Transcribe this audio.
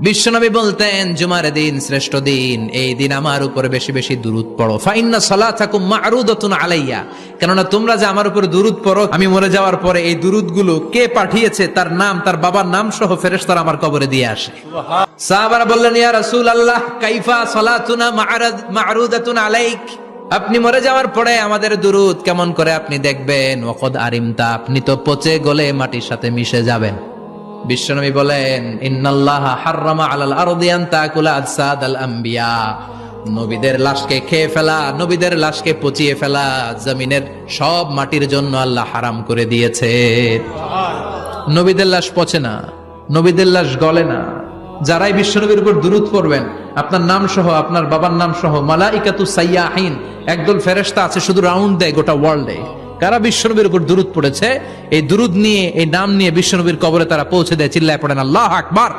বিশ্বনবী বলতেন, জুমার দিন শ্রেষ্ঠ দিন, এই দিন আমার উপর বেশি বেশি দুরূদ পড়ো। ফাইন্না সালাতাকুম মা'রুদাতুন আলাইয়া, কেননা তোমরা যে আমার উপর দুরূদ পড়ো, আমি মরে যাওয়ার পরে এই দুরূদগুলো কে পাঠিয়েছে তার নাম, তার বাবার নাম সহ ফেরেশতারা আমার কবরে দিয়ে আসে। সাহাবারা বললেন, ইয়া রাসূলুল্লাহ কাইফা সালাতুনা মা'রুদাতুন আলাইক, আপনি মরে যাওয়ার পরে আমাদের দুরূদ কেমন করে আপনি দেখবেন? ওয়াকাদ আরিমতা, আপনি তো পচে গলে মাটির সাথে মিশে যাবেন। বিশ্বনবী বলেন, ইন্নাল্লাহা হাররামা আলাল আরদি আন তাকুলা আজসাদাল আম্বিয়া, নবীদের লাশকে খেয়ে ফেলা, নবীদের লাশকে পচিয়ে ফেলা জমিনের সব মাটির জন্য আল্লাহ হারাম করে দিয়েছে। নবীদের লাশ পচে না, নবীদের লাশ গলে না। যারাই বিশ্বনবীর উপর দুরূদ পড়বেন, আপনার নাম সহ, আপনার বাবার নাম সহ, মালাইকাতু সাইয়াহিন, একদল ফেরেশতা আছে শুধু রাউন্ড দেয় গোটা ওয়ার্ল্ডে। কারা বিশ্বনবীর উপর দুরূদ পড়েছে, এই দুরূদ নিয়ে, এই নাম নিয়ে বিশ্বনবীর কবরে তারা পৌঁছে দেয়। চিল্লায় পড়েন আল্লাহু আকবার।